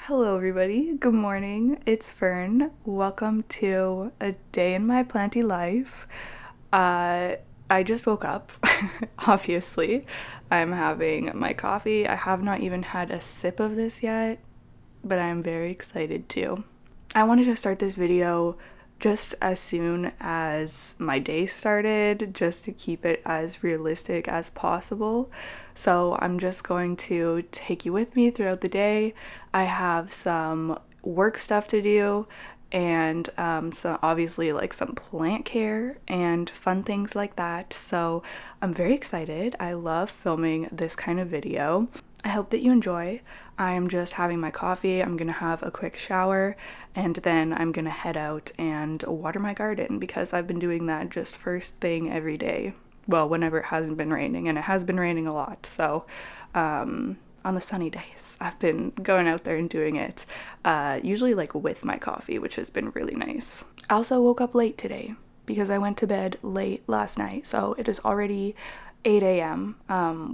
Hello everybody, good morning, it's Fern. Welcome to a day in my planty life. I just woke up, obviously. I'm having my coffee. I have not even had a sip of this yet, but I'm very excited to. I wanted to start this video just as soon as my day started, just to keep it as realistic as possible. So I'm just going to take you with me throughout the day. I have some work stuff to do and so obviously like some plant care and fun things like that. So I'm very excited. I love filming this kind of video. I hope that you enjoy. I'm just having my coffee. I'm gonna have a quick shower and then I'm gonna head out and water my garden because I've been doing that just first thing every day. Well, whenever it hasn't been raining, and it has been raining a lot. So on the sunny days, I've been going out there and doing it, usually like with my coffee, which has been really nice. I also woke up late today because I went to bed late last night, so it is already 8 a.m.,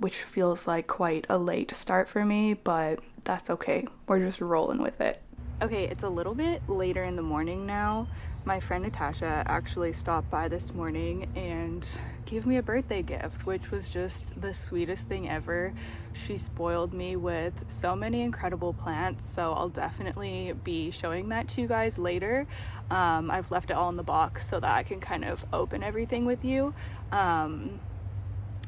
which feels like quite a late start for me, but that's okay. We're just rolling with it. Okay, it's a little bit later in the morning now. My friend Natasha actually stopped by this morning and gave me a birthday gift, which was just the sweetest thing ever. She spoiled me with so many incredible plants, so I'll definitely be showing that to you guys later. I've left it all in the box so that I can kind of open everything with you.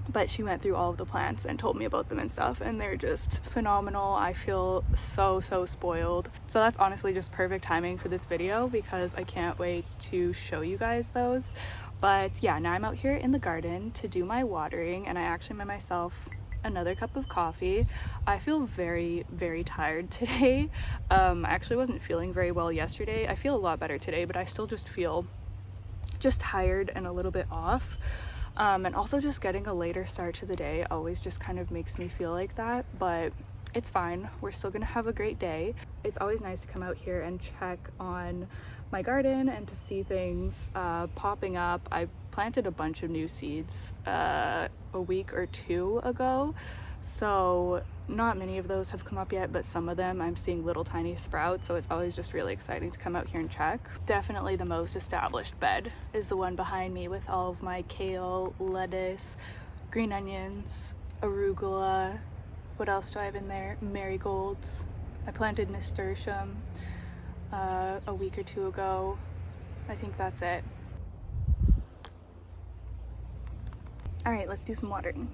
But she went through all of the plants and told me about them and stuff, and they're just phenomenal. I feel so spoiled. So that's honestly just perfect timing for this video because I can't wait to show you guys those. But yeah, now I'm out here in the garden to do my watering, and I actually made myself another cup of coffee. I feel very tired today. I actually wasn't feeling very well yesterday. I feel a lot better today, but I still just feel just tired and a little bit off. And also just getting a later start to the day always just kind of makes me feel like that, but it's fine. We're still gonna have a great day. It's always nice to come out here and check on my garden and to see things popping up. I planted a bunch of new seeds a week or two ago, so not many of those have come up yet, but some of them I'm seeing little tiny sprouts, so it's always just really exciting to come out here and check. Definitely the most established bed is the one behind me with all of my kale, lettuce, green onions, arugula. What else do I have in there? Marigolds. I planted nasturtium a week or two ago. I think that's it. All right, let's do some watering.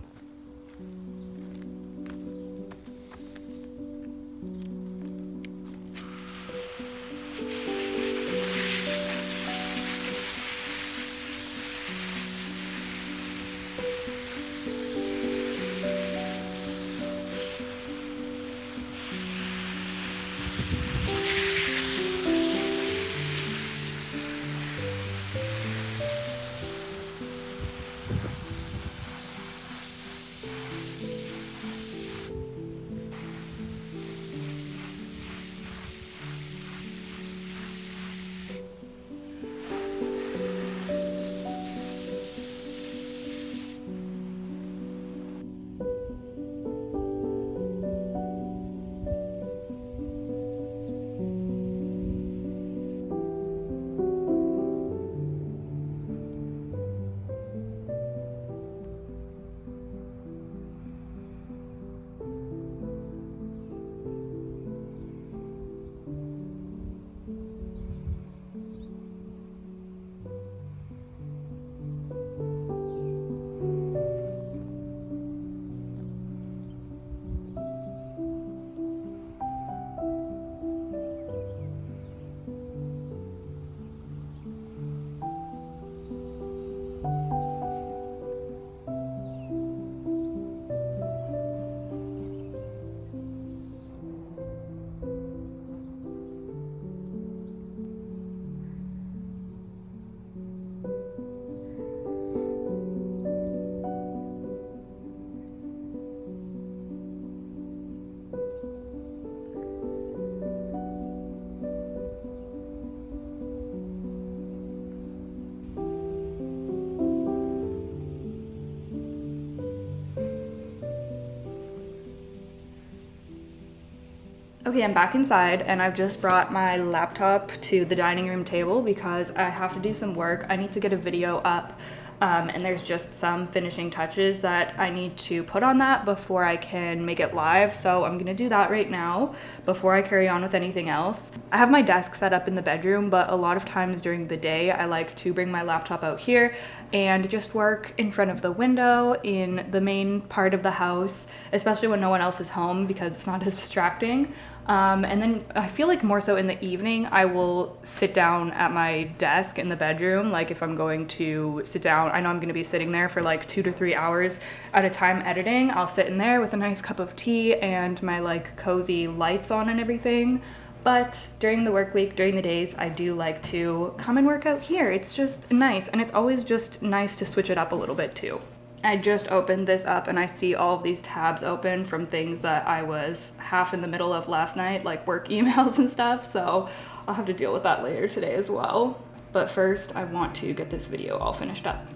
Okay, I'm back inside and I've just brought my laptop to the dining room table because I have to do some work. I need to get a video up and there's just some finishing touches that I need to put on that before I can make it live. So I'm gonna do that right now before I carry on with anything else. I have my desk set up in the bedroom, but a lot of times during the day, I like to bring my laptop out here and just work in front of the window in the main part of the house, especially when no one else is home because it's not as distracting. And then I feel like more so in the evening, I will sit down at my desk in the bedroom. Like if I'm going to sit down, I know I'm going to be sitting there for like 2 to 3 hours at a time editing. I'll sit in there with a nice cup of tea and my like cozy lights on and everything. But during the work week, during the days, I do like to come and work out here. It's just nice. And it's always just nice to switch it up a little bit too. I just opened this up and I see all of these tabs open from things that I was half in the middle of last night, like work emails and stuff. So I'll have to deal with that later today as well. But first I want to get this video all finished up.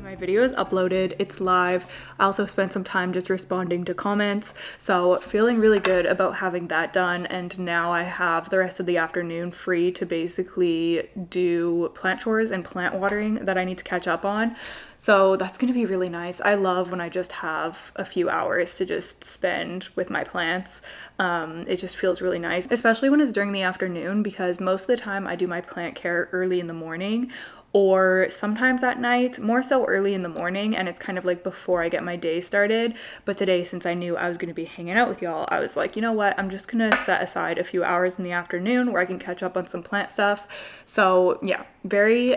My video is uploaded, it's live. I also spent some time just responding to comments, so feeling really good about having that done. And now I have the rest of the afternoon free to basically do plant chores and plant watering that I need to catch up on. So that's gonna be really nice. I love when I just have a few hours to just spend with my plants. It just feels really nice, especially when it's during the afternoon, because most of the time I do my plant care early in the morning or sometimes at night, more so early in the morning, and it's kind of like before I get my day started. But today, since I knew I was gonna be hanging out with y'all, I was like, you know what, I'm just gonna set aside a few hours in the afternoon where I can catch up on some plant stuff. So yeah, very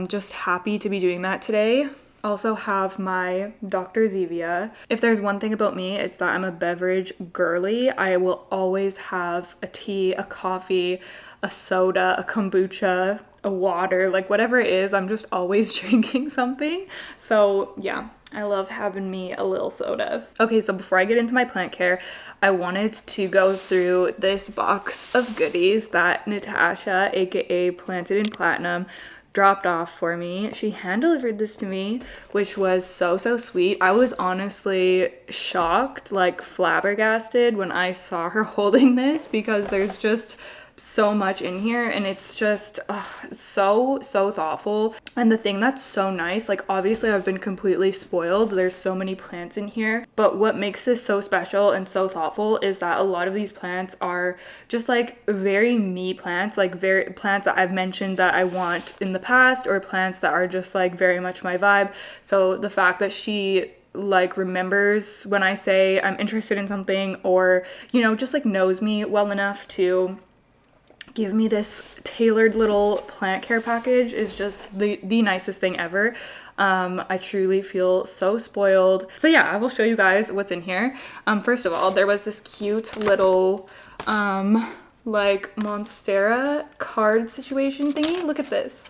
just happy to be doing that today. Also have my Dr. Zevia. If there's one thing about me, it's that I'm a beverage girly. I will always have a tea, a coffee, a soda, a kombucha, a water, like whatever it is, I'm just always drinking something. So yeah, I love having me a little soda. Okay, so before I get into my plant care, I wanted to go through this box of goodies that Natasha, aka Planted in Platinum, dropped off for me. She hand delivered this to me, which was so sweet. I was honestly shocked, like flabbergasted when I saw her holding this, because there's just so much in here and it's just so thoughtful. And the thing that's so nice, like obviously I've been completely spoiled, there's so many plants in here, but what makes this so special and so thoughtful is that a lot of these plants are just like very me plants, like very plants that I've mentioned that I want in the past, or plants that are just like very much my vibe. So the fact that she like remembers when I say I'm interested in something, or you know, just like knows me well enough to give me this tailored little plant care package is just the nicest thing ever. I truly feel so spoiled. So yeah, I will show you guys what's in here. First of all, there was this cute little like Monstera card situation thingy. Look at this.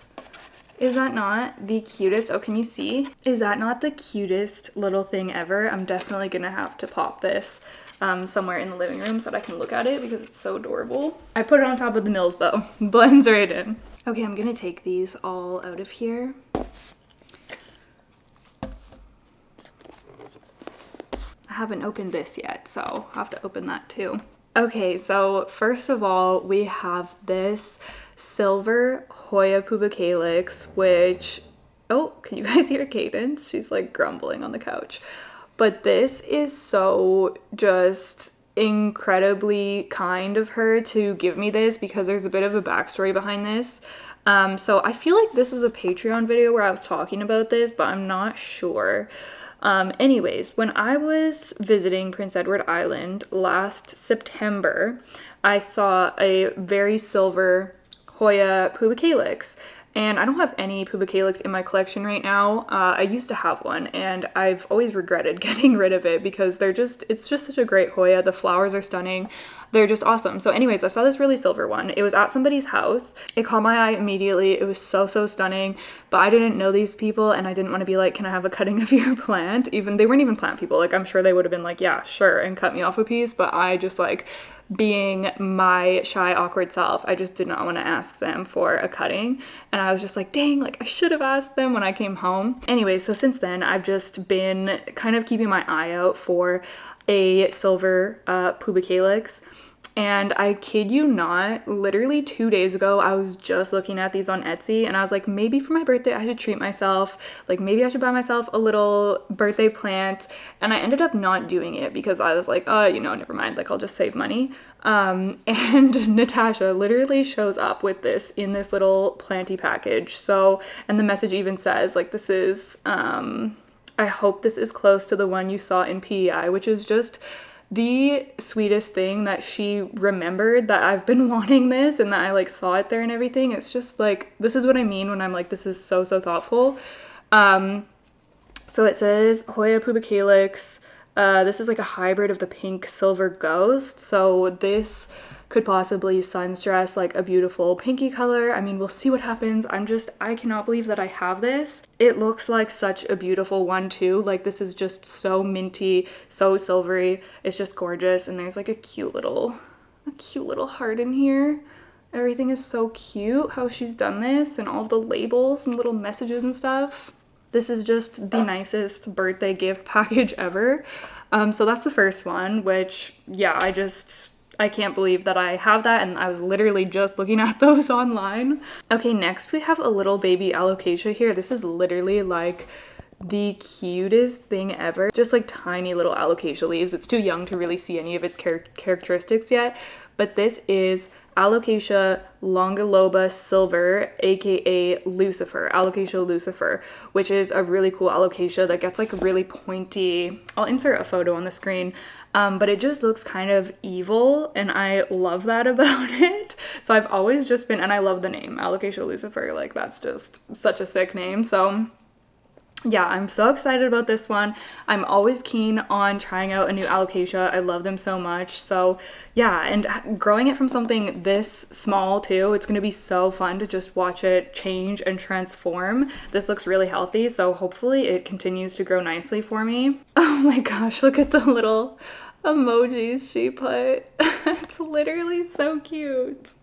Is that not the cutest? Oh, can you see? Is that not the cutest little thing ever? I'm definitely gonna have to pop this somewhere in the living room so that I can look at it because it's so adorable. I put it on top of the Mills bow. Blends right in. Okay, I'm gonna take these all out of here. I haven't opened this yet, so I'll have to open that too. Okay, so first of all, we have this silver Hoya pubicalyx, which, oh, can you guys hear Cadence? She's like grumbling on the couch. But this is so just incredibly kind of her to give me this, because there's a bit of a backstory behind this. So I feel like this was a Patreon video where I was talking about this, but I'm not sure. Anyways, when I was visiting Prince Edward Island last September, I saw a very silver Hoya pubicalyx, And I don't have any pubicalyx in my collection right now. I used to have one and I've always regretted getting rid of it because it's just such a great Hoya. The flowers are stunning. They're just awesome. So anyways, I saw this really silver one. It was at somebody's house. It caught my eye immediately. It was so stunning, but I didn't know these people and I didn't want to be like, can I have a cutting of your plant? Even they weren't even plant people. Like, I'm sure they would have been like, yeah, sure, and cut me off a piece, but I just, like, being my shy, awkward self, I just did not want to ask them for a cutting. And I was just like, dang, like I should have asked them when I came home. Anyway, so since then I've just been kind of keeping my eye out for a silver pubicalyx. And I kid you not, literally 2 days ago, I was just looking at these on Etsy and I was like, maybe for my birthday, I should treat myself. Like maybe I should buy myself a little birthday plant. And I ended up not doing it because I was like, oh, you know, never mind. Like I'll just save money. And Natasha literally shows up with this in this little planty package. So, and the message even says like, this is, I hope this is close to the one you saw in PEI, which is just the sweetest thing that she remembered that I've been wanting this and that I like saw it there and everything. It's just like, this is what I mean when I'm like, this is so thoughtful. So it says Hoya pubicalyx. This is like a hybrid of the pink silver ghost. So this could possibly sunstress like a beautiful pinky color. I mean, we'll see what happens. I cannot believe that I have this. It looks like such a beautiful one too. Like this is just so minty, so silvery. It's just gorgeous. And there's like a cute little heart in here. Everything is so cute how she's done this and all of the labels and little messages and stuff. This is just the nicest birthday gift package ever. So that's the first one, which yeah, I can't believe that I have that, and I was literally just looking at those online. Okay, next we have a little baby alocasia here. This is literally like the cutest thing ever. Just like tiny little alocasia leaves. It's too young to really see any of its characteristics yet, but this is Alocasia longiloba silver, aka Lucifer, Alocasia Lucifer, which is a really cool alocasia that gets like really pointy. I'll insert a photo on the screen, but it just looks kind of evil and I love that about it. So I've always just been, and I love the name Alocasia Lucifer, like that's just such a sick name. So yeah, I'm so excited about this one. I'm always keen on trying out a new alocasia. I love them so much. So yeah, and growing it from something this small too, it's going to be so fun to just watch it change and transform. This looks really healthy, so hopefully it continues to grow nicely for me. Oh my gosh, look at the little emojis she put. It's literally so cute.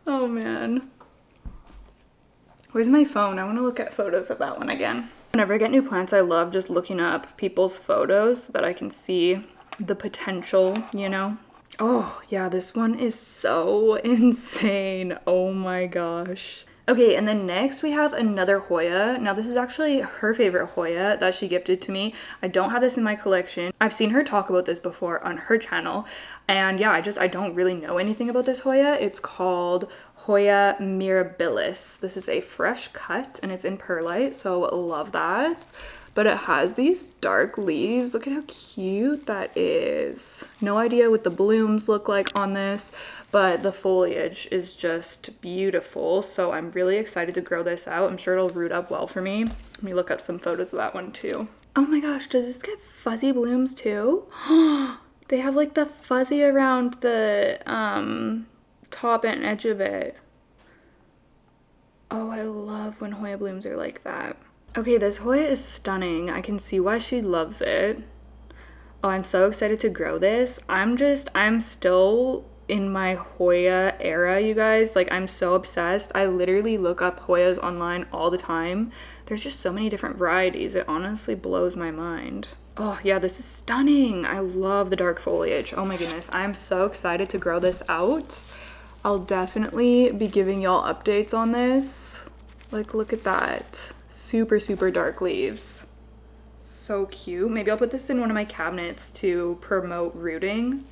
Oh man. Where's my phone? I want to look at photos of that one again. Whenever I get new plants, I love just looking up people's photos so that I can see the potential, you know? Oh yeah, this one is so insane. Oh my gosh. Okay, and then next we have another Hoya. Now this is actually her favorite Hoya that she gifted to me. I don't have this in my collection. I've seen her talk about this before on her channel. And yeah, I don't really know anything about this Hoya. It's called Hoya mirabilis. This is a fresh cut and it's in perlite, so love that. But it has these dark leaves. Look at how cute that is. No idea what the blooms look like on this, but the foliage is just beautiful. So I'm really excited to grow this out. I'm sure it'll root up well for me. Let me look up some photos of that one too. Oh my gosh, does this get fuzzy blooms too? They have like the fuzzy around the top and edge of it. Oh, I love when Hoya blooms are like that. Okay, this Hoya is stunning. I can see why she loves it. Oh, I'm so excited to grow this. I'm still in my Hoya era, you guys. Like, I'm so obsessed. I literally look up Hoyas online all the time. There's just so many different varieties. It honestly blows my mind. Oh yeah, this is stunning. I love the dark foliage. Oh my goodness, I'm so excited to grow this out. I'll definitely be giving y'all updates on this. Like, look at that. Super dark leaves. So cute. Maybe I'll put this in one of my cabinets to promote rooting.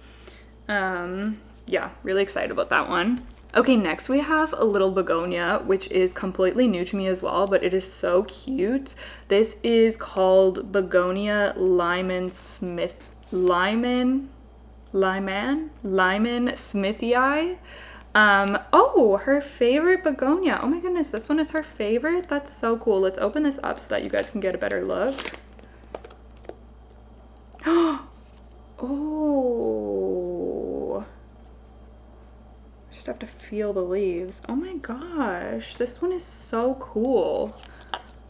Yeah, really excited about that one. Okay, next we have a little begonia, which is completely new to me as well, but it is so cute. This is called Begonia Lyman Smithii. Oh, her favorite begonia. Oh my goodness, this one is her favorite? That's so cool. Let's open this up so that you guys can get a better look. Oh. Just have to feel the leaves. Oh my gosh, this one is so cool.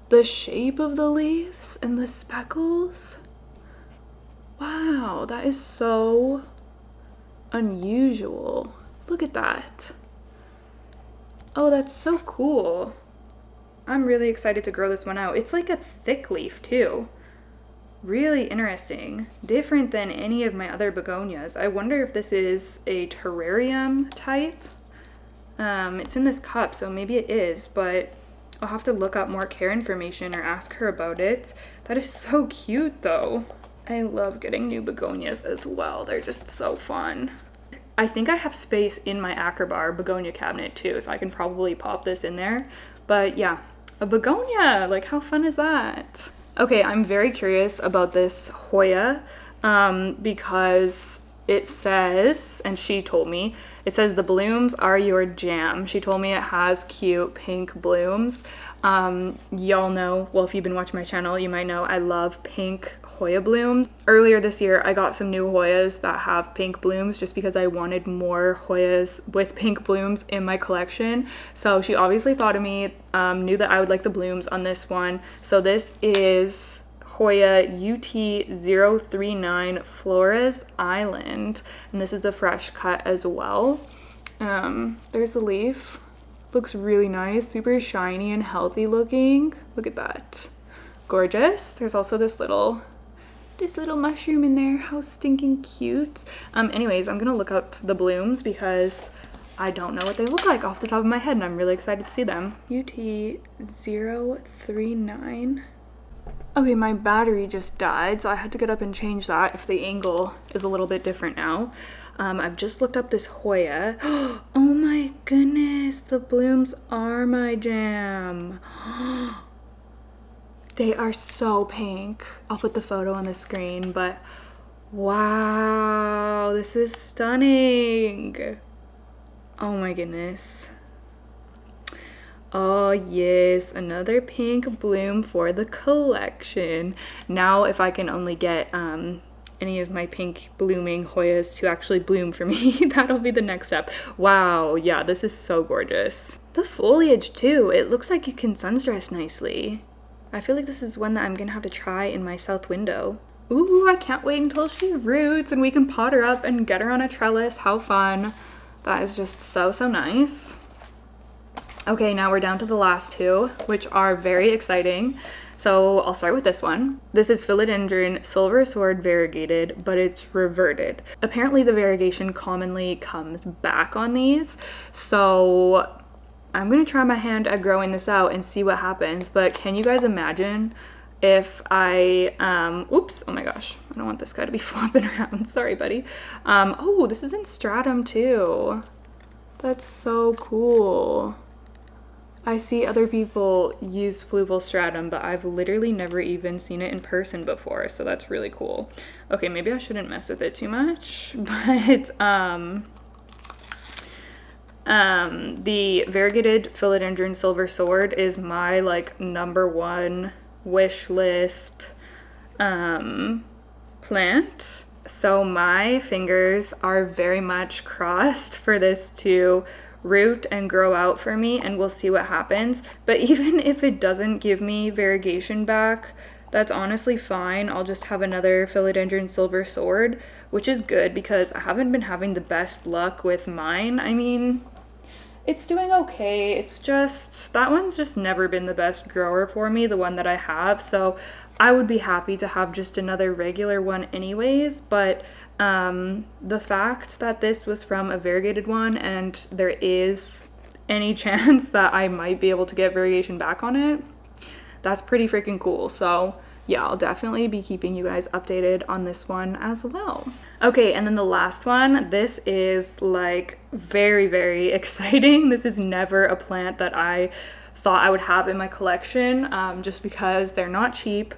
The shape of the leaves and the speckles. Wow, that is so unusual. Look at that. Oh, that's so cool. I'm really excited to grow this one out. It's like a thick leaf too. Really interesting. Different than any of my other begonias. I wonder if this is a terrarium type. It's in this cup, so maybe it is, but I'll have to look up more care information or ask her about it. That is so cute though. I love getting new begonias as well. They're just so fun. I think I have space in my Acrobar begonia cabinet too, so I can probably pop this in there. But yeah, a begonia, like how fun is that? Okay, I'm very curious about this Hoya because it says, and she told me, it says the blooms are your jam. She told me it has cute pink blooms. Y'all know, well, if you've been watching my channel, you might know I love pink Hoya blooms. Earlier this year, I got some new Hoyas that have pink blooms just because I wanted more Hoyas with pink blooms in my collection. So she obviously thought of me, knew that I would like the blooms on this one. So this is Hoya UT039 Flores Island, and this is a fresh cut as well. There's the leaf. Looks really nice, super shiny and healthy looking. Look at that. Gorgeous. There's also this little mushroom in there. How stinking cute. Anyways, I'm gonna look up the blooms because I don't know what they look like off the top of my head, and I'm really excited to see them. UT039. Okay, my battery just died, so I had to get up and change that if the angle is a little bit different now. I've just looked up this Hoya. Oh my goodness, the blooms are my jam. They are so pink. I'll put the photo on the screen, but wow, this is stunning. Oh my goodness. Oh yes, another pink bloom for the collection. Now if I can only get any of my pink blooming Hoyas to actually bloom for me, that'll be the next step. Wow, yeah, this is so gorgeous. The foliage too, it looks like it can sunstress nicely. I feel like this is one that I'm gonna have to try in my south window. Ooh, I can't wait until she roots and we can pot her up and get her on a trellis. How fun. That is just so, so nice. Okay, now we're down to the last two, which are very exciting. So I'll start with this one. This is Philodendron Silver Sword Variegated, but it's reverted. Apparently the variegation commonly comes back on these. So I'm gonna try my hand at growing this out and see what happens. But can you guys imagine if I, oops, oh my gosh, I don't want this guy to be flopping around. Sorry, buddy. Oh, this is in stratum too. That's so cool. I see other people use fluval stratum, but I've literally never even seen it in person before, so that's really cool. Okay, maybe I shouldn't mess with it too much, but the variegated Philodendron Silver Sword is my like #1 wish list plant. So my fingers are very much crossed for this to root and grow out for me, and we'll see what happens. But even if it doesn't give me variegation back, that's honestly fine. I'll just have another Philodendron Silver Sword, which is good because I haven't been having the best luck with mine. I mean, it's doing okay. It's just, that one's just never been the best grower for me, the one that I have. So I would be happy to have just another regular one anyways, but the fact that this was from a variegated one and there is any chance that I might be able to get variegation back on it, that's pretty freaking cool. So yeah, I'll definitely be keeping you guys updated on this one as well. Okay, and then the last one, this is like very, very exciting. This is never a plant that I thought I would have in my collection, just because they're not cheap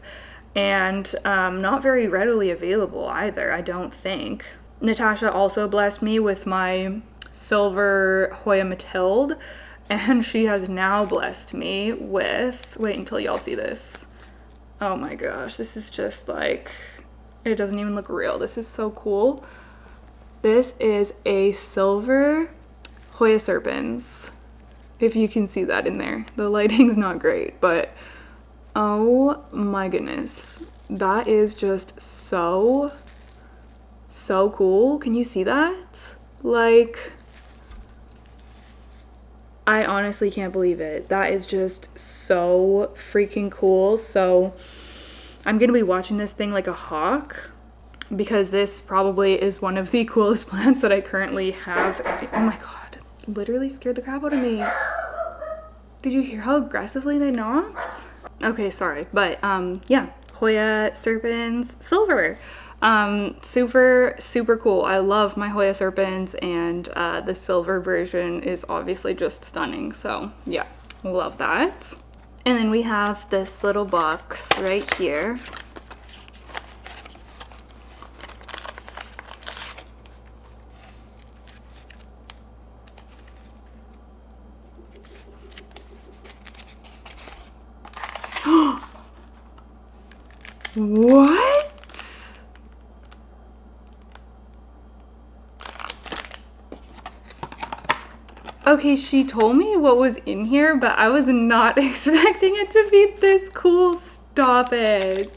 and not very readily available either, I don't think. Natasha also blessed me with my silver Hoya Matilde, and she has now blessed me with, wait until y'all see this. Oh my gosh, this is just like, it doesn't even look real. This is so cool. This is a silver Hoya Serpens. If you can see that in there. The lighting's not great, but oh my goodness. That is just so cool. Can you see that? Like, I honestly can't believe it. That is just so freaking cool. So I'm gonna be watching this thing like a hawk, because this probably is one of the coolest plants that I currently have. Oh my god, literally scared the crap out of me. Did you hear how aggressively they knocked? Okay, sorry, but yeah, Hoya Serpens silver. Super cool. I love my Hoya Serpens, and the silver version is obviously just stunning. So yeah, love that. And then we have this little box right here. What? Okay, she told me what was in here, but I was not expecting it to be this cool. Stop it.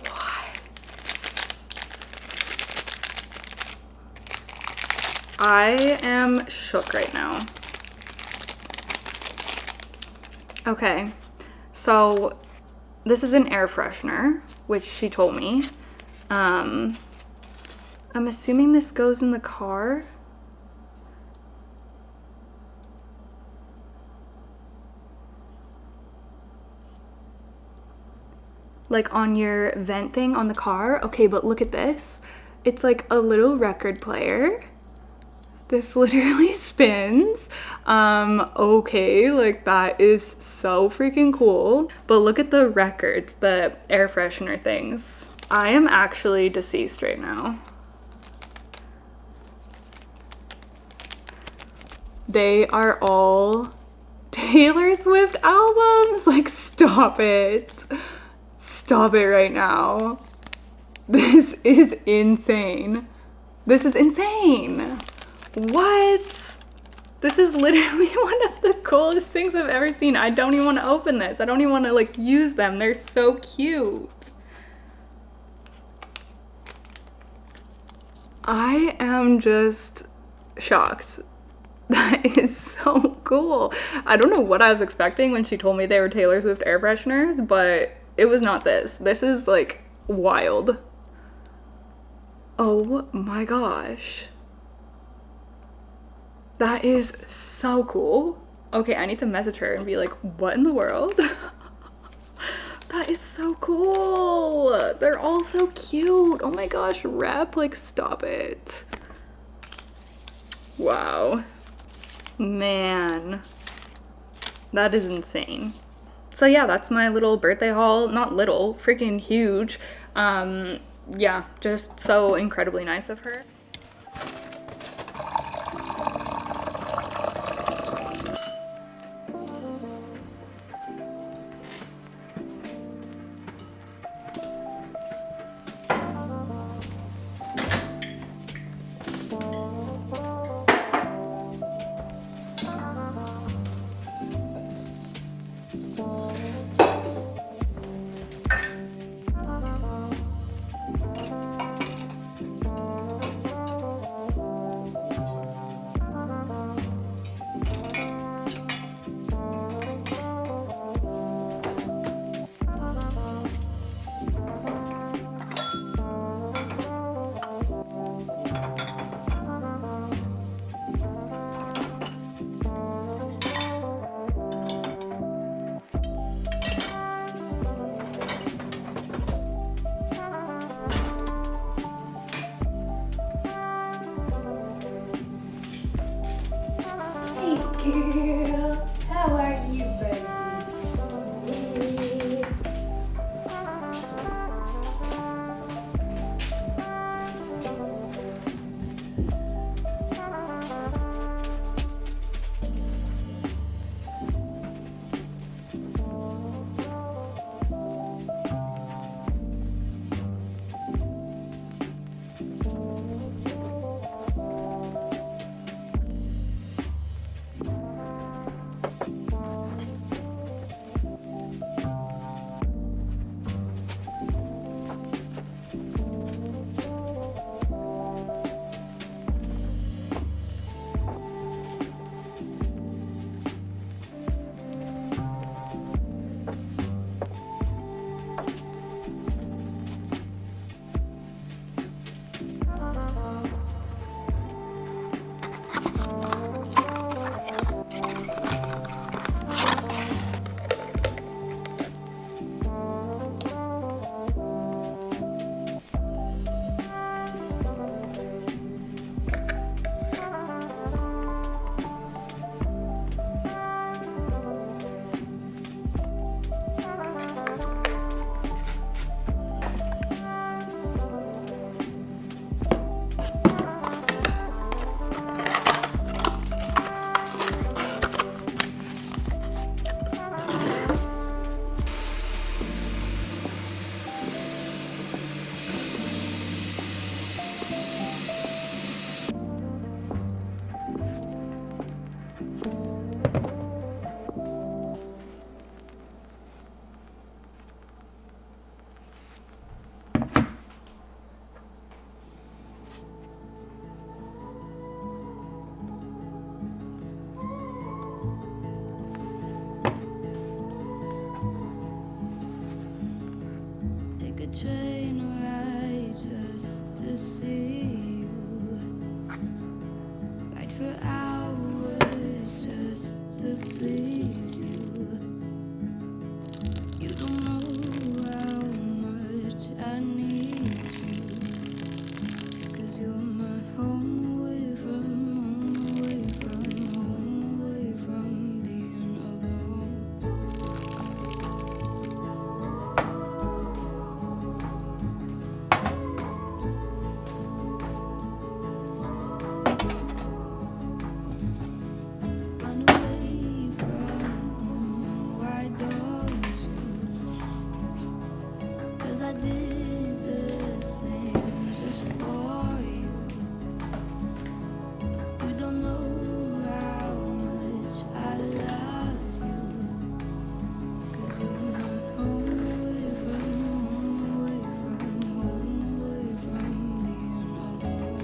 What? I am shook right now. Okay, so this is an air freshener, which she told me. I'm assuming this goes in the car. Like on your vent thing on the car. Okay, but look at this. It's like a little record player. This literally spins. Okay, like that is so freaking cool. But look at the records, the air freshener things. I am actually deceased right now. They are all Taylor Swift albums. Like, stop it. Stop it right now. This is insane. This is insane. What? This is literally one of the coolest things I've ever seen. I don't even want to open this. I don't even want to like use them. They're so cute. I am just shocked. That is so cool. I don't know what I was expecting when she told me they were Taylor Swift air fresheners, but it was not this. This is like wild. Oh my gosh. That is so cool. Okay, I need to message her and be like, what in the world? That is so cool. They're all so cute. Oh my gosh, Rep, like stop it. Wow. Man, that is insane. So yeah, that's my little birthday haul. Not little, freaking huge. Yeah, just so incredibly nice of her. train ride just to see you. Ride for hours just to please you. You don't know how much I need you. 'Cause you're my home away from home, away from home, away from being alone. Run away from home, why don't you? 'Cause I did the same just for you. You don't know how much I love you. 'Cause you're my home away from home, away from home, away from being alone.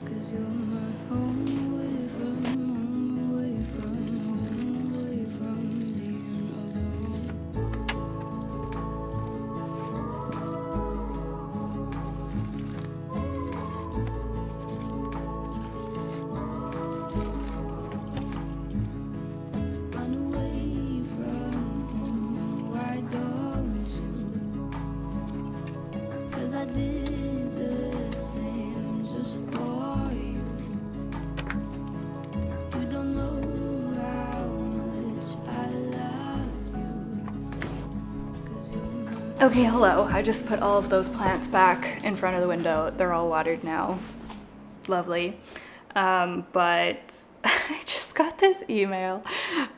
Cause you're my home away from home, away from home, away from being alone. Run away from home, why don't you? 'Cause I did the same just for you. You don't know how much I love you. 'Cause you're my Okay, hello. I just put all of those plants back in front of the window. They're all watered now. Lovely. But I just got this email,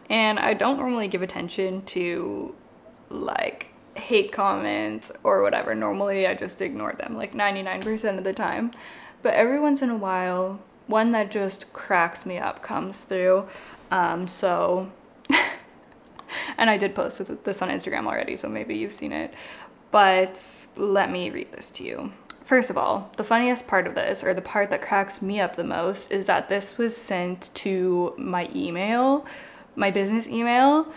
and I don't normally give attention to like hate comments or whatever. Normally I just ignore them like 99% of the time. But every once in a while, one that just cracks me up comes through. So and I did post this on Instagram already, so maybe you've seen it. But let me read this to you. First of all, the funniest part of this, or the part that cracks me up the most, is that this was sent to my email, my business email,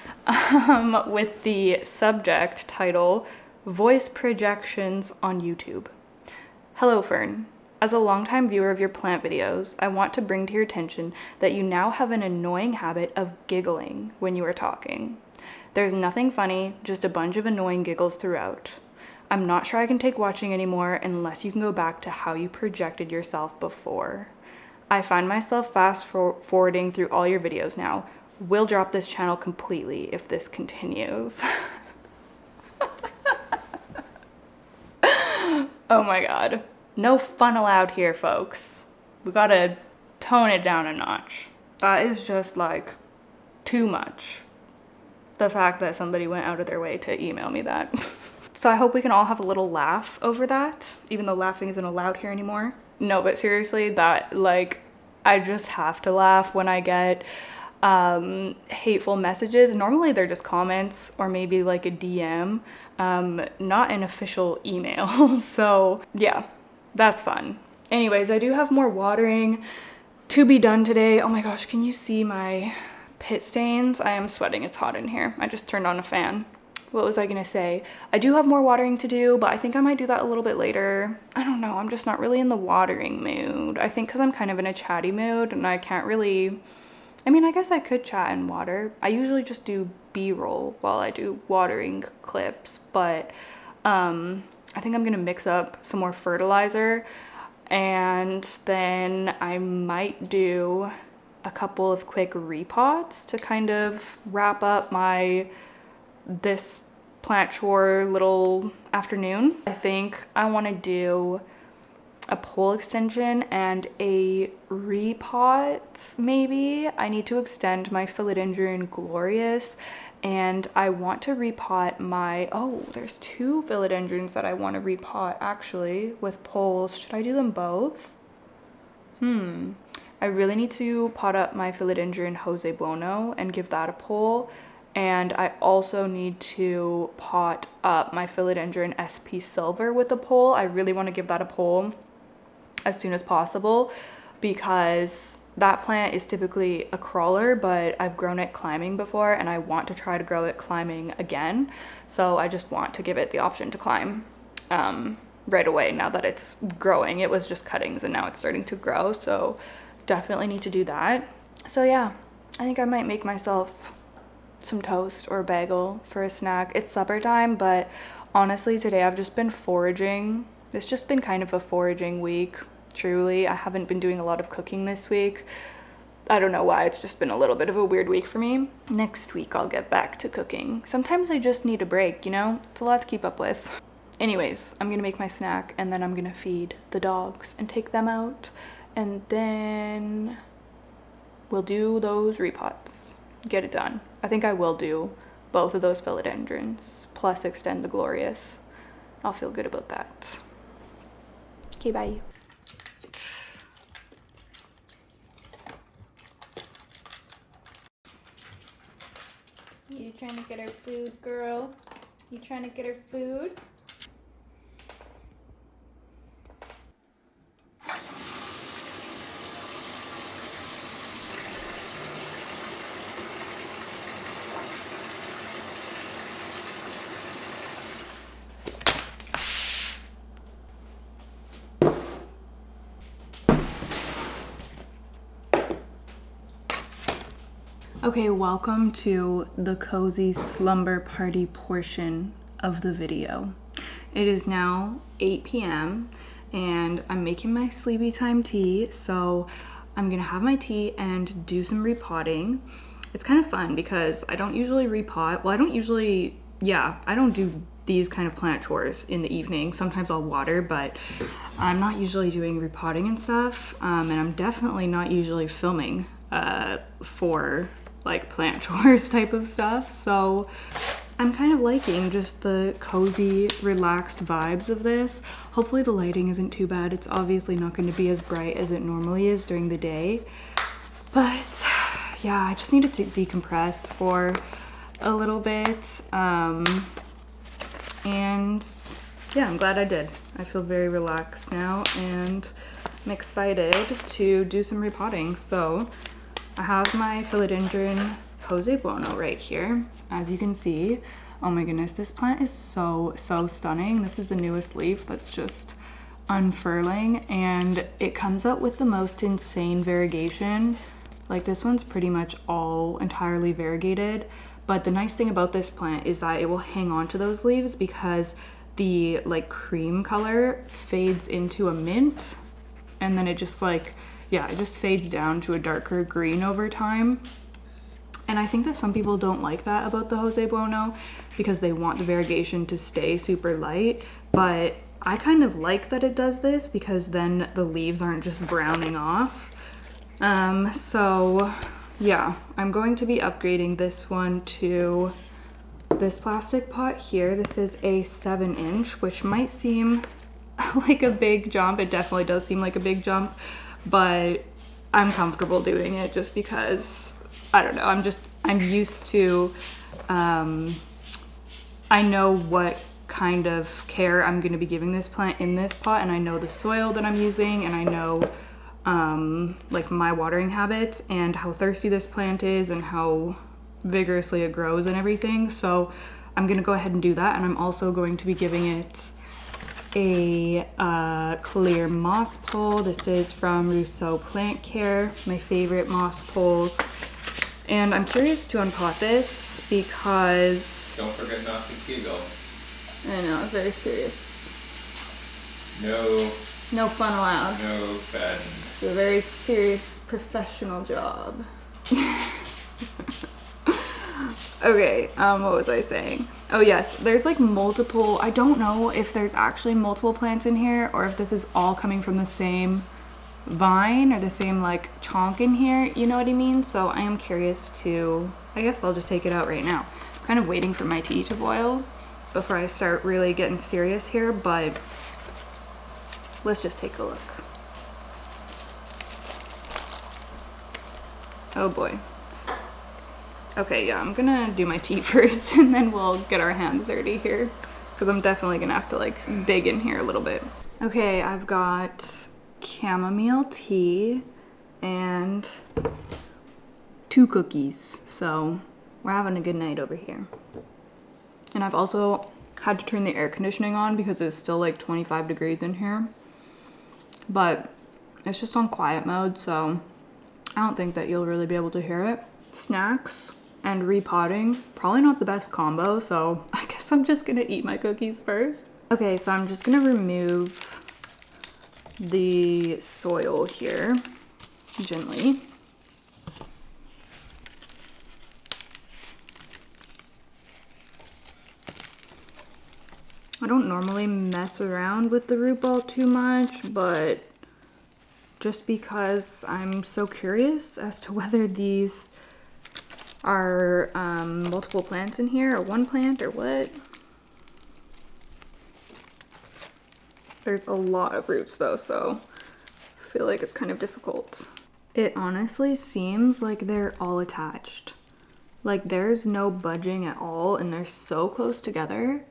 with the subject title, Voice Projections on YouTube. Hello, Fern. As a longtime viewer of your plant videos, I want to bring to your attention that you now have an annoying habit of giggling when you are talking. There's nothing funny, just a bunch of annoying giggles throughout. I'm not sure I can take watching anymore unless you can go back to how you projected yourself before. I find myself fast forwarding through all your videos now. We'll drop this channel completely if this continues. Oh my god. No fun allowed here, folks. We gotta tone it down a notch. That is just like too much. The fact that somebody went out of their way to email me that. So I hope we can all have a little laugh over that, even though laughing isn't allowed here anymore. No, but seriously, that, like, I just have to laugh when I get hateful messages. Normally they're just comments or maybe like a DM, not an official email. So yeah, that's fun. Anyways, I do have more watering to be done today. Oh my gosh, can you see my pit stains? I am sweating, it's hot in here. I just turned on a fan. What was I gonna say? I do have more watering to do, but I think I might do that a little bit later. I don't know, I'm just not really in the watering mood. I think because I'm kind of in a chatty mood and I can't really, I mean, I guess I could chat and water. I usually just do B-roll while I do watering clips, but I think I'm gonna mix up some more fertilizer, and then I might do a couple of quick repots to kind of wrap up this plant chore little afternoon. I think I want to do a pole extension and a repot maybe. I need to extend my philodendron glorious, and I want to repot my, oh, there's 2 philodendrons that I want to repot actually with poles. Should I do them both? I really need to pot up my philodendron Jose Buono and give that a pole. And I also need to pot up my philodendron SP Silver with a pole. I really want to give that a pole as soon as possible because that plant is typically a crawler, but I've grown it climbing before and I want to try to grow it climbing again. So I just want to give it the option to climb right away now that it's growing. It was just cuttings and now it's starting to grow, so definitely need to do that. So yeah, I think I might make myself some toast or a bagel for a snack. It's supper time, but honestly today I've just been foraging. It's just been kind of a foraging week, truly. I haven't been doing a lot of cooking this week. I don't know why, it's just been a little bit of a weird week for me. Next week I'll get back to cooking. Sometimes I just need a break, you know? It's a lot to keep up with. Anyways, I'm gonna make my snack and then I'm gonna feed the dogs and take them out, and then we'll do those repots. Get it done. I think I will do both of those philodendrons plus extend the glorious. I'll feel good about that. Okay, bye. You trying to get her food, girl? You trying to get her food? Okay, welcome to the cozy slumber party portion of the video. It is now 8 p.m. and I'm making my sleepy time tea, so I'm gonna have my tea and do some repotting. It's kind of fun because I don't usually repot. Well, I don't do these kind of plant chores in the evening. Sometimes I'll water, but I'm not usually doing repotting and stuff, and I'm definitely not usually filming for like plant chores type of stuff. So I'm kind of liking just the cozy, relaxed vibes of this. Hopefully the lighting isn't too bad. It's obviously not going to be as bright as it normally is during the day. But yeah, I just needed to decompress for a little bit. And yeah, I'm glad I did. I feel very relaxed now and I'm excited to do some repotting. So I have my philodendron Jose Buono right here, as you can see. Oh my goodness, this plant is so stunning. This is the newest leaf that's just unfurling, and it comes up with the most insane variegation. Like, this one's pretty much all entirely variegated, but the nice thing about this plant is that it will hang on to those leaves because the like cream color fades into a mint, and then it just like, yeah, it just fades down to a darker green over time. And I think that some people don't like that about the Jose Buono because they want the variegation to stay super light, but I kind of like that it does this because then the leaves aren't just browning off. So yeah, I'm going to be upgrading this one to this plastic pot here. This is a 7-inch, which might seem like a big jump. It definitely does seem like a big jump, but I'm comfortable doing it just because I don't know, I'm used to, I know what kind of care I'm going to be giving this plant in this pot, and I know the soil that I'm using, and I know like my watering habits and how thirsty this plant is and how vigorously it grows and everything. So I'm going to go ahead and do that, and I'm also going to be giving it a clear moss pole. This is from Rousseau Plant Care, my favorite moss poles. And I'm curious to unpot this because... Don't forget not to giggle. I know, it's very serious. No fun allowed. No fun. It's a very serious professional job. Okay, what was I saying? Oh yes, there's like multiple, I don't know if there's actually multiple plants in here or if this is all coming from the same vine or the same like chonk in here, you know what I mean? So I am curious to, I guess I'll just take it out right now. I'm kind of waiting for my tea to boil before I start really getting serious here, but let's just take a look. Oh boy. Okay, yeah, I'm gonna do my tea first and then we'll get our hands dirty here because I'm definitely gonna have to like dig in here a little bit. Okay, I've got chamomile tea and 2 cookies, so we're having a good night over here. And I've also had to turn the air conditioning on because it's still like 25 degrees in here, but it's just on quiet mode, so I don't think that you'll really be able to hear it. Snacks and repotting, probably not the best combo, so I guess I'm just gonna eat my cookies first. Okay, so I'm just gonna remove the soil here gently. I don't normally mess around with the root ball too much, but just because I'm so curious as to whether these are multiple plants in here or one plant or what. There's a lot of roots though, so I feel like it's kind of difficult. It honestly seems like they're all attached. Like there's no budging at all and they're so close together.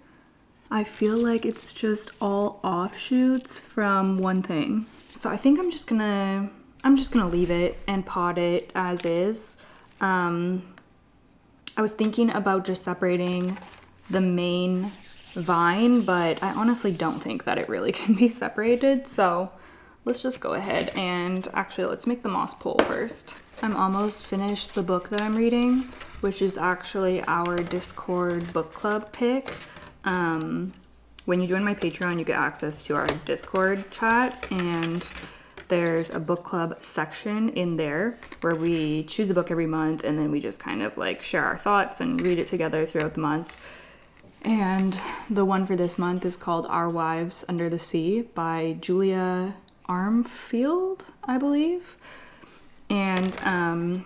I feel like it's just all offshoots from one thing. So I think I'm just gonna leave it and pot it as is. I was thinking about just separating the main vine, but I honestly don't think that it really can be separated. So let's just go ahead and actually let's make the moss pole first. I'm almost finished the book that I'm reading, which is actually our Discord book club pick. When you join my Patreon, you get access to our Discord chat, and there's a book club section in there where we choose a book every month and then we just kind of like share our thoughts and read it together throughout the month. And the one for this month is called Our Wives Under the Sea by Julia Armfield, I believe. And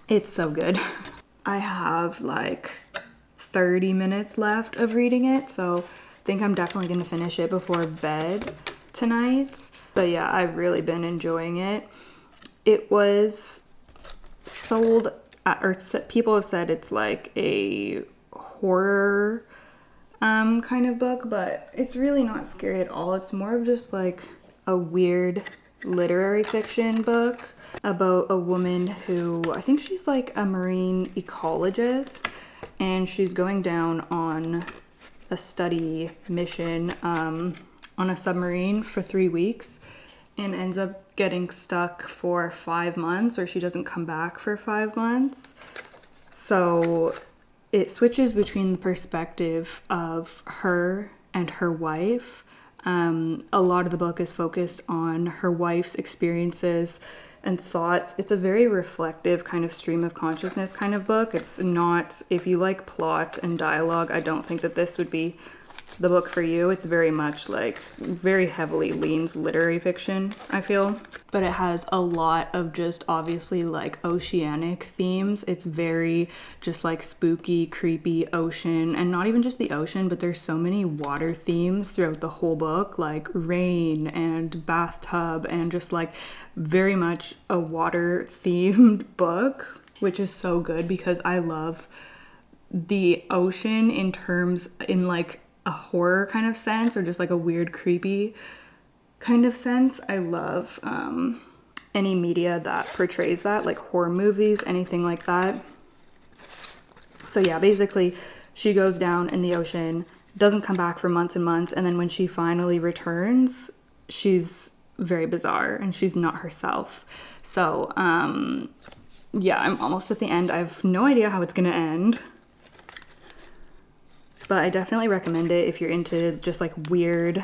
it's so good. I have like 30 minutes left of reading it, so I think I'm definitely gonna finish it before bed tonight. But yeah, I've really been enjoying it. It was sold at, or people have said it's like a horror kind of book, but it's really not scary at all. It's more of just like a weird literary fiction book about a woman who, I think she's like a marine ecologist, and she's going down on a study mission on a submarine for 3 weeks and ends up getting stuck for 5 months, or she doesn't come back for 5 months. So it switches between the perspective of her and her wife. A lot of the book is focused on her wife's experiences and thoughts. It's a very reflective kind of stream of consciousness kind of book. It's not, if you like plot and dialogue, I don't think that this would be the book for you. It's very much like, very heavily leans literary fiction, I feel. But it has a lot of just obviously like oceanic themes. It's very just like spooky, creepy ocean, and not even just the ocean, but there's so many water themes throughout the whole book, like rain and bathtub, and just like very much a water themed book. which is so good because I love the ocean in like a horror kind of sense, or just like a weird, creepy kind of sense. I love any media that portrays that, like horror movies, anything like that. So yeah, basically she goes down in the ocean, doesn't come back for months and months, and then when she finally returns, she's very bizarre and she's not herself. So yeah, I'm almost at the end. I have no idea how it's gonna end, but I definitely recommend it if you're into just like weird,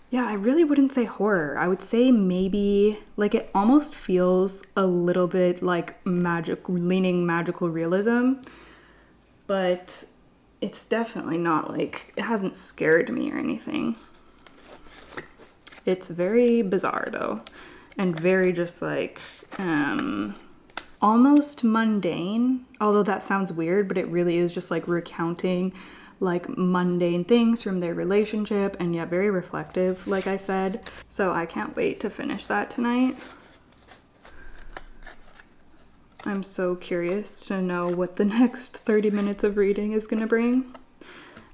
yeah, I really wouldn't say horror. I would say maybe like it almost feels a little bit like leaning magical realism, but it's definitely not like, it hasn't scared me or anything. It's very bizarre though, and very just like almost mundane, although that sounds weird, but it really is just like recounting like mundane things from their relationship, and yeah, very reflective, like I said. So I can't wait to finish that tonight. I'm so curious to know what the next 30 minutes of reading is gonna bring.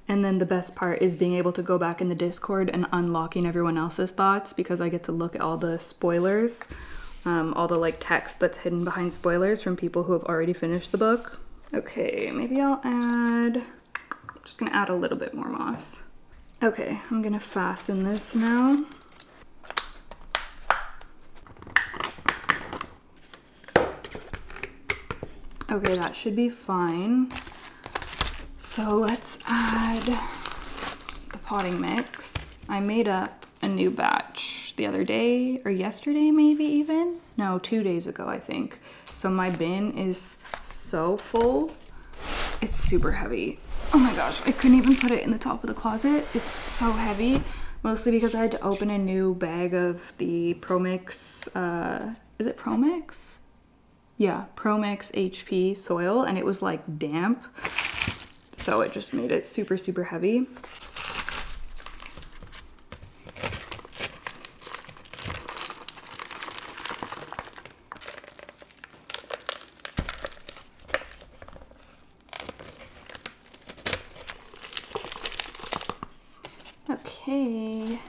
And then the best part is being able to go back in the Discord and unlocking everyone else's thoughts, because I get to look at all the spoilers, all the like text that's hidden behind spoilers from people who have already finished the book. Okay, maybe I'll add, just gonna add a little bit more moss. Okay, I'm gonna fasten this now. Okay, that should be fine. So let's add the potting mix. I made up a new batch the other day, or yesterday maybe even? No, 2 days ago, I think. So my bin is so full. It's super heavy. Oh my gosh, I couldn't even put it in the top of the closet. It's so heavy, mostly because I had to open a new bag of the ProMix, is it ProMix? Yeah, ProMix HP soil, and it was like damp. So it just made it super, super heavy. Okay,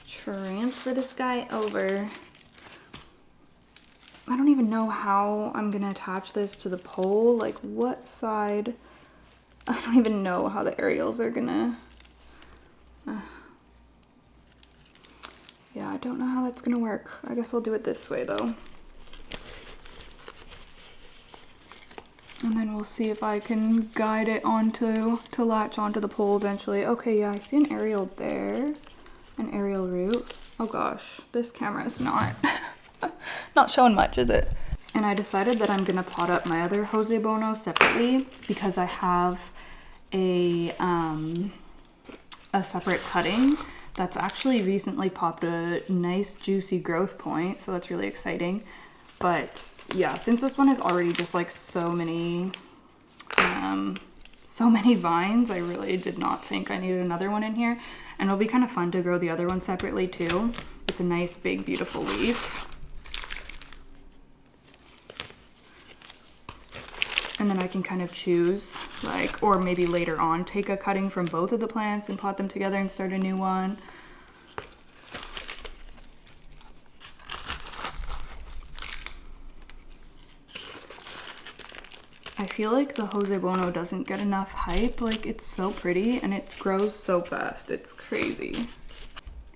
transfer this guy over. I don't even know how I'm gonna attach this to the pole, like what side. I don't even know how the aerials are gonna, yeah, I don't know how that's gonna work. I guess I'll do it this way though. And then we'll see if I can guide it to latch onto the pole eventually. Okay, yeah, I see an aerial there, an aerial route. Oh gosh, this camera is not, not showing much, is it? And I decided that I'm gonna pot up my other Jose Bono separately, because I have a separate cutting that's actually recently popped a nice juicy growth point, so that's really exciting. But yeah, since this one is already just like so many vines, I really did not think I needed another one in here. And it'll be kind of fun to grow the other one separately too. It's a nice big beautiful leaf. And then I can kind of choose, like, or maybe later on take a cutting from both of the plants and pot them together and start a new one. I feel like the Jose Bono doesn't get enough hype. Like, it's so pretty and it grows so fast. It's crazy.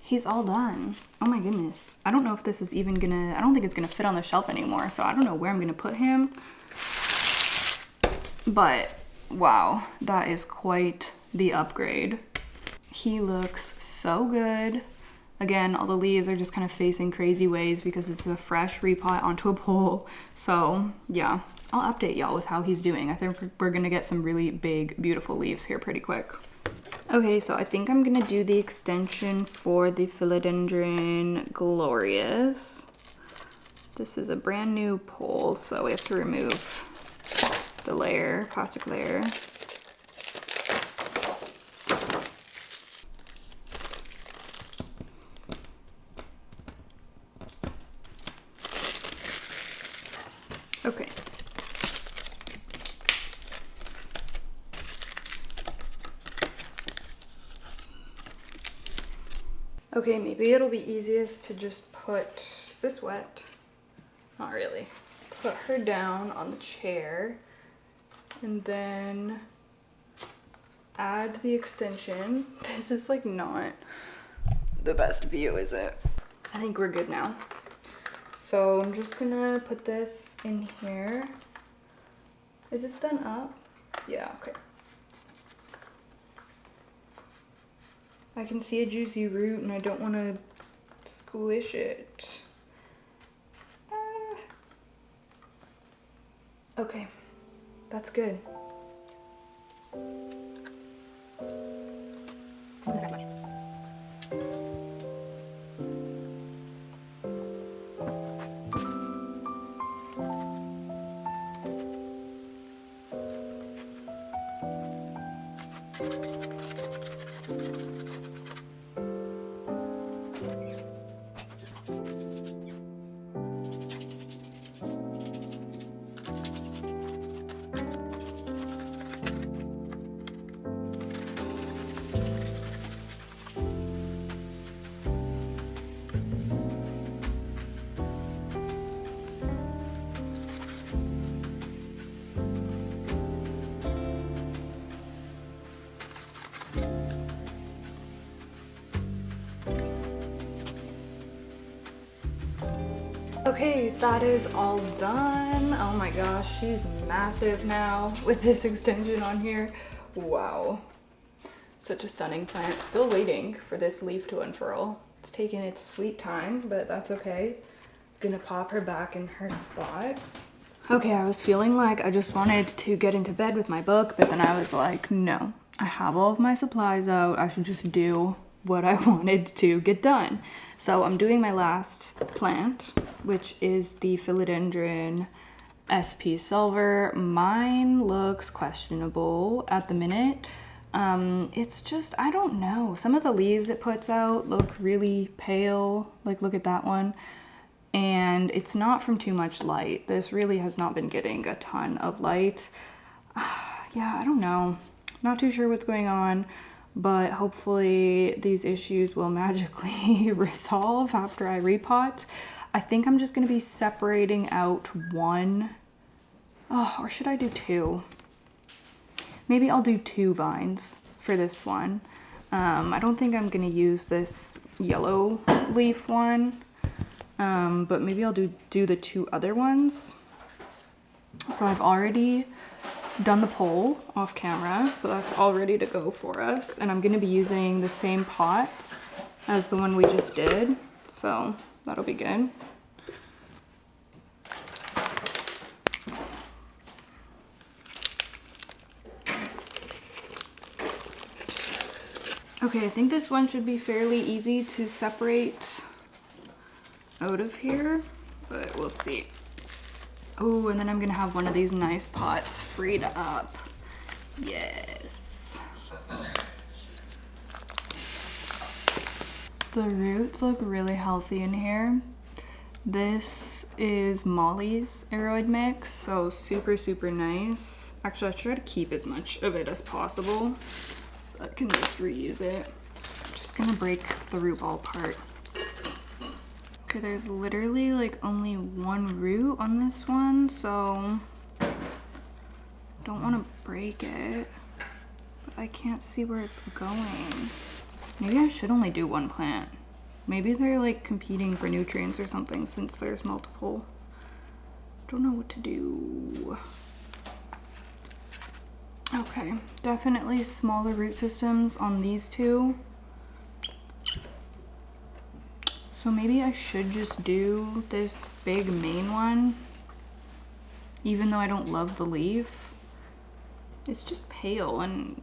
He's all done. Oh my goodness. I don't know if this is even gonna, I don't think it's gonna fit on the shelf anymore, so I don't know where I'm gonna put him. But wow, that is quite the upgrade. He looks so good. Again, all the leaves are just kind of facing crazy ways because it's a fresh repot onto a pole. So yeah, I'll update y'all with how he's doing. I think we're gonna get some really big, beautiful leaves here pretty quick. Okay, so I think I'm gonna do the extension for the Philodendron Glorious. This is a brand new pole, so we have to remove the layer, plastic layer. Okay, maybe it'll be easiest to just put, is this wet? Not really. Put her down on the chair and then add the extension. This is like not the best view, is it? I think we're good now. So I'm just gonna put this in here. Is this done up? Yeah, okay. I can see a juicy root and I don't want to squish it. Ah. Okay, that's good. Okay, that is all done. Oh my gosh, she's massive now with this extension on here. Wow. Such a stunning plant. Still waiting for this leaf to unfurl. It's taking its sweet time, but that's okay. Gonna pop her back in her spot. Okay, I was feeling like I just wanted to get into bed with my book, but then I was like, no, I have all of my supplies out. I should just do what I wanted to get done. So I'm doing my last plant, which is the philodendron SP Silver. Mine looks questionable at the minute. It's just, I don't know. Some of the leaves it puts out look really pale. Like, look at that one. And it's not from too much light. This really has not been getting a ton of light. Yeah, I don't know. Not too sure what's going on, but hopefully these issues will magically resolve after I repot. I think I'm just gonna be separating out one. Oh, or should I do two? Maybe I'll do 2 vines for this one. I don't think I'm gonna use this yellow leaf one, but maybe I'll do the 2 other ones. So I've already done the pole off camera, so that's all ready to go for us. And I'm gonna be using the same pot as the one we just did, so that'll be good. Okay, I think this one should be fairly easy to separate out of here, but we'll see. Oh, and then I'm gonna have one of these nice pots freed up. Yes. The roots look really healthy in here. This is Molly's aeroid mix, so super, super nice. Actually, I try to keep as much of it as possible, so I can just reuse it. I'm just gonna break the root ball part. Okay, there's literally like only 1 root on this one, so don't want to break it, but I can't see where it's going. Maybe I should only do 1 plant. Maybe they're like competing for nutrients or something since there's multiple. Don't know what to do. Okay, definitely smaller root systems on these 2. So maybe I should just do this big main one, even though I don't love the leaf. It's just pale and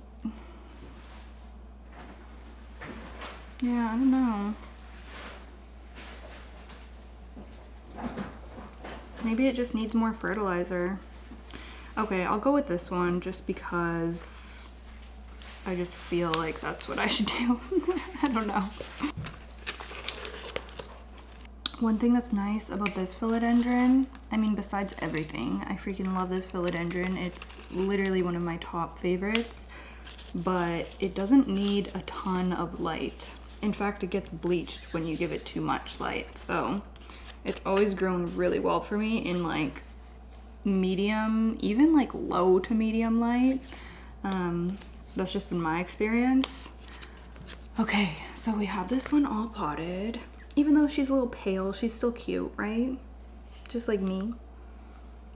yeah, I don't know. Maybe it just needs more fertilizer. Okay, I'll go with this one just because I just feel like that's what I should do. I don't know. One thing that's nice about this philodendron, I mean, besides everything, I freaking love this philodendron. It's literally one of my top favorites, but it doesn't need a ton of light. In fact, it gets bleached when you give it too much light. So it's always grown really well for me in like medium, even like low to medium light. That's just been my experience. Okay, so we have this one all potted. Even though she's a little pale, she's still cute, right? Just like me.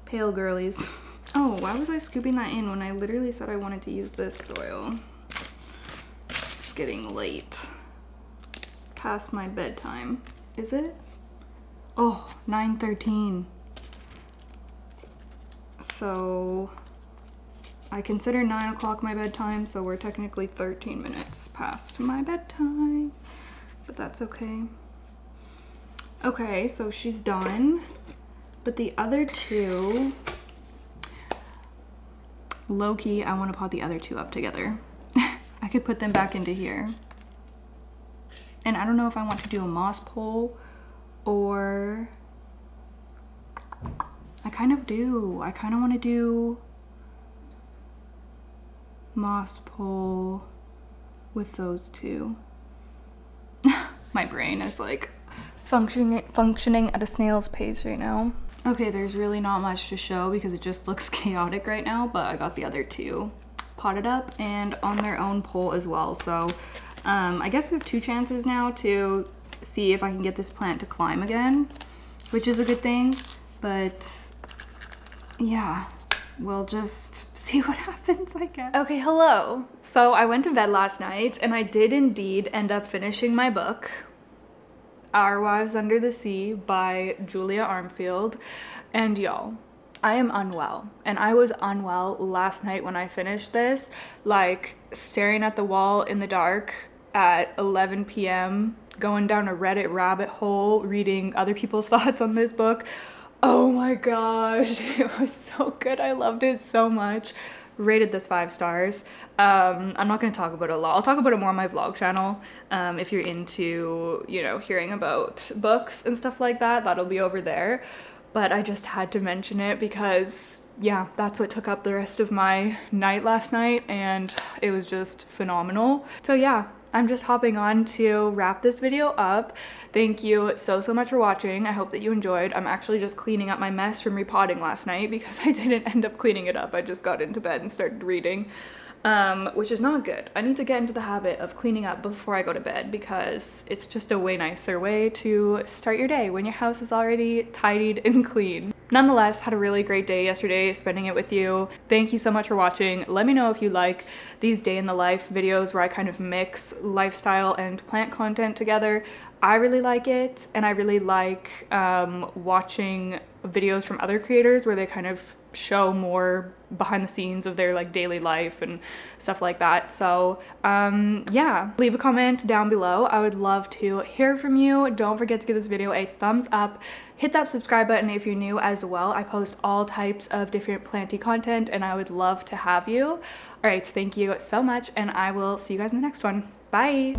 Pale girlies. Oh, why was I scooping that in when I literally said I wanted to use this soil? It's getting late. Past my bedtime. Is it? Oh, 9:13. So I consider 9 o'clock my bedtime, so we're technically 13 minutes past my bedtime, but that's okay. Okay, so she's done, but the other two, low-key, I want to pot the other two up together. I could put them back into here. And I don't know if I want to do a moss pole or I kind of do. I kind of want to do moss pole with those two. My brain is like functioning at a snail's pace right now. Okay, there's really not much to show because it just looks chaotic right now, but I got the other two potted up and on their own pole as well. So I guess we have 2 chances now to see if I can get this plant to climb again, which is a good thing, but yeah, we'll just see what happens, I guess. Okay, hello. So I went to bed last night and I did indeed end up finishing my book, Our Wives Under the Sea by Julia Armfield. And y'all, I am unwell, and I was unwell last night when I finished this, like staring at the wall in the dark at 11 p.m, going down a Reddit rabbit hole, reading other people's thoughts on this book. Oh my gosh, it was so good. I loved it so much. Rated this 5 stars. I'm not going to talk about it a lot. I'll talk about it more on my vlog channel. If you're into, you know, hearing about books and stuff like that, that'll be over there. But I just had to mention it because, yeah, that's what took up the rest of my night last night, and it was just phenomenal. So yeah, I'm just hopping on to wrap this video up. Thank you so much for watching. I hope that you enjoyed. I'm actually just cleaning up my mess from repotting last night because I didn't end up cleaning it up. I just got into bed and started reading, which is not good. I need to get into the habit of cleaning up before I go to bed because it's just a way nicer way to start your day when your house is already tidied and clean. Nonetheless, had a really great day yesterday spending it with you. Thank you so much for watching. Let me know if you like these day in the life videos where I kind of mix lifestyle and plant content together. I really like it, and I really like watching videos from other creators where they kind of show more behind the scenes of their like daily life and stuff like that. So yeah, leave a comment down below. I would love to hear from you. Don't forget to give this video a thumbs up. Hit that subscribe button if you're new as well. I post all types of different planty content and I would love to have you. All right, thank you so much, and I will see you guys in the next one. Bye.